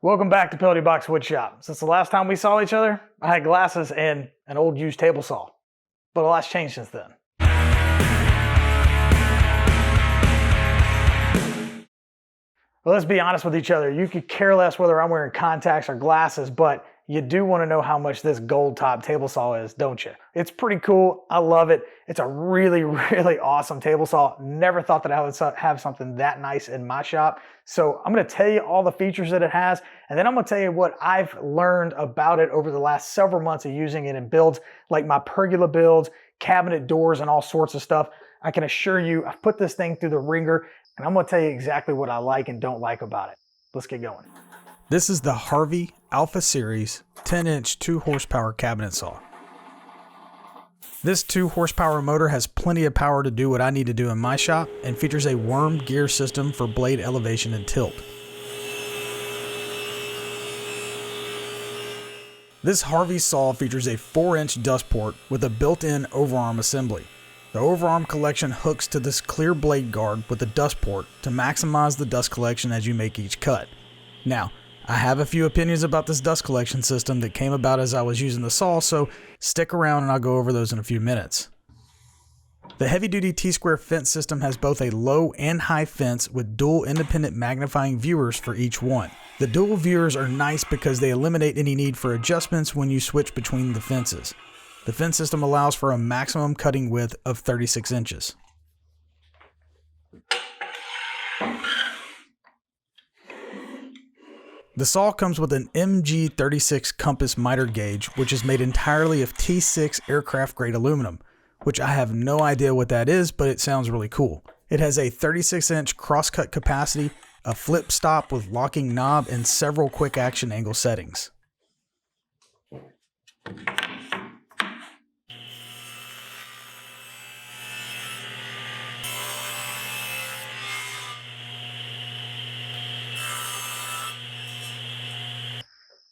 Welcome back to Penalty Box Woodshop. Since the last time we saw each other, I had glasses and an old used table saw. But a lot's changed since then. Well, let's be honest with each other. You could care less whether I'm wearing contacts or glasses, but you do want to know how much this gold top table saw is, don't you? It's pretty cool. I love it. It's a really, really awesome table saw. Never thought that I would have something that nice in my shop. So I'm going to tell you all the features that it has, and then I'm going to tell you what I've learned about it over the last several months of using it in builds, like my pergola builds, cabinet doors, and all sorts of stuff. I can assure you, I've put this thing through the ringer, and I'm going to tell you exactly what I like and don't like about it. Let's get going. This is the Harvey Alpha Series 10-inch 2-horsepower cabinet saw. This 2-horsepower motor has plenty of power to do what I need to do in my shop and features a wormed gear system for blade elevation and tilt. This Harvey saw features a 4-inch dust port with a built-in overarm assembly. The overarm collection hooks to this clear blade guard with a dust port to maximize the dust collection as you make each cut. Now, I have a few opinions about this dust collection system that came about as I was using the saw, so stick around and I'll go over those in a few minutes. The heavy-duty T-square fence system has both a low and high fence with dual independent magnifying viewers for each one. The dual viewers are nice because they eliminate any need for adjustments when you switch between the fences. The fence system allows for a maximum cutting width of 36 inches. The saw comes with an MG36 compass miter gauge, which is made entirely of T6 aircraft grade aluminum, which I have no idea what that is, but it sounds really cool. It has a 36-inch crosscut capacity, a flip stop with locking knob, and several quick action angle settings.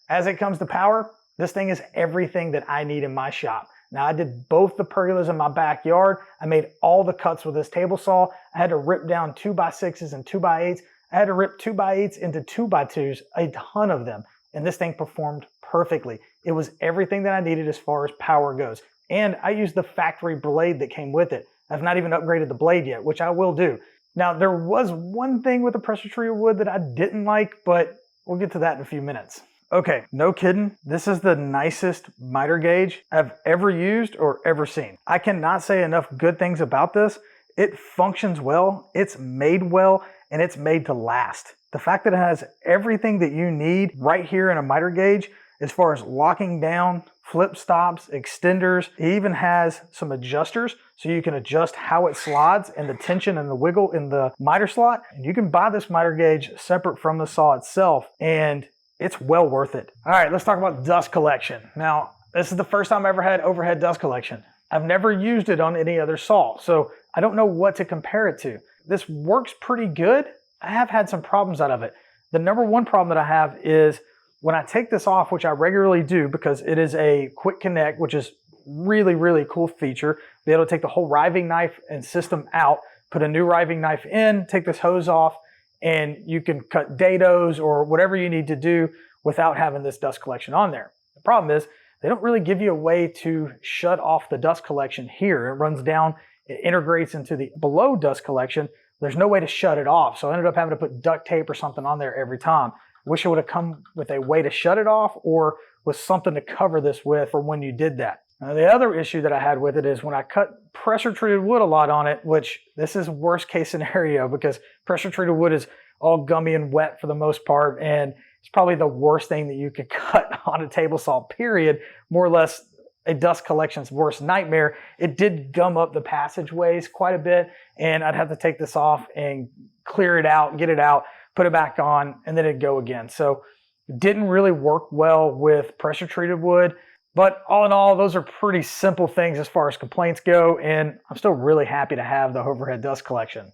As it comes to power, this thing is everything that I need in my shop. Now, I did both the pergolas in my backyard. I made all the cuts with this table saw. I had to rip down 2x6s and 2x8s. I had to rip 2x8s into 2x2s, a ton of them. And this thing performed perfectly. It was everything that I needed as far as power goes. And I used the factory blade that came with it. I've not even upgraded the blade yet, which I will do. Now, there was one thing with the pressure treated wood that I didn't like, but we'll get to that in a few minutes. Okay, no kidding. This is the nicest miter gauge I've ever used or ever seen. I cannot say enough good things about this. It functions well, it's made well, and it's made to last. The fact that it has everything that you need right here in a miter gauge, as far as locking down, flip stops, extenders, it even has some adjusters so you can adjust how it slides and the tension and the wiggle in the miter slot. And you can buy this miter gauge separate from the saw itself, and it's well worth it. All right, let's talk about dust collection. Now, this is the first time I ever had overhead dust collection. I've never used it on any other saw, so I don't know what to compare it to. This works pretty good. I have had some problems out of it. The number one problem that I have is when I take this off, which I regularly do because it is a quick connect, which is really, really cool feature. Be able to take the whole riving knife and system out, put a new riving knife in, take this hose off, and you can cut dados or whatever you need to do without having this dust collection on there. The problem is they don't really give you a way to shut off the dust collection here. It runs down, it integrates into the below dust collection. There's no way to shut it off. So I ended up having to put duct tape or something on there every time. Wish it would have come with a way to shut it off or with something to cover this with for when you did that. Now, the other issue that I had with it is when I cut pressure treated wood a lot on it, which this is worst case scenario because pressure treated wood is all gummy and wet for the most part, and it's probably the worst thing that you could cut on a table saw, period. More or less a dust collection's worst nightmare. It did gum up the passageways quite a bit, and I'd have to take this off and clear it out, get it out, put it back on, and then it'd go again. So it didn't really work well with pressure treated wood. But all in all, those are pretty simple things as far as complaints go, and I'm still really happy to have the overhead dust collection.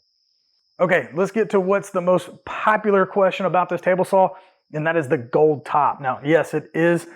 Okay, let's get to what's the most popular question about this table saw, and that is the gold top. Now, yes, it is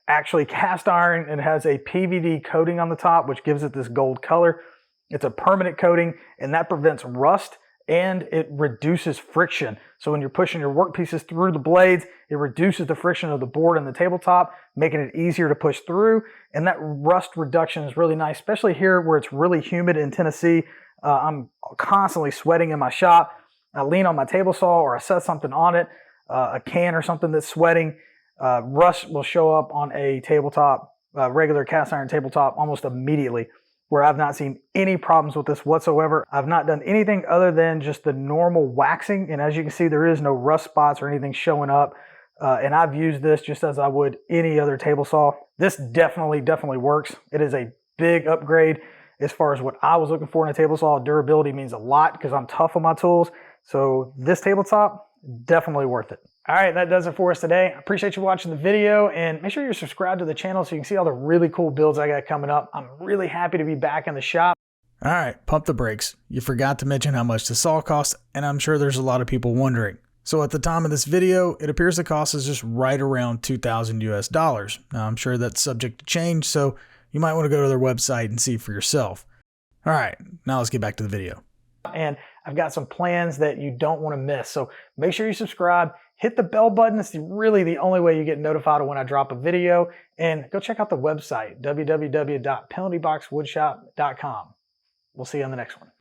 actually cast iron. It has a PVD coating on the top, which gives it this gold color. It's a permanent coating, and that prevents rust and it reduces friction. So when you're pushing your work pieces through the blades, it reduces the friction of the board and the tabletop, making it easier to push through. And that rust reduction is really nice, especially here where it's really humid in Tennessee. I'm constantly sweating in my shop. I lean on my table saw or I set something on it, a can or something that's sweating. Rust will show up on a tabletop, regular cast iron tabletop, almost immediately, where I've not seen any problems with this whatsoever. I've not done anything other than just the normal waxing, and as you can see, there is no rust spots or anything showing up. And I've used this just as I would any other table saw. This definitely works. It is a big upgrade as far as what I was looking for in a table saw. Durability means a lot because I'm tough on my tools. So this tabletop, definitely worth it. All right, that does it for us today. I appreciate you watching the video, and make sure you're subscribed to the channel so you can see all the really cool builds I got coming up. I'm really happy to be back in the shop. All right, pump the brakes. You forgot to mention how much the saw costs, and I'm sure there's a lot of people wondering. So at the time of this video, it appears the cost is just right around $2,000 US. Now I'm sure that's subject to change, so you might want to go to their website and see for yourself. All right, now let's get back to the video. And I've got some plans that you don't want to miss. So make sure you subscribe, hit the bell button. It's really the only way you get notified when I drop a video. And go check out the website, www.penaltyboxwoodshop.com. We'll see you on the next one.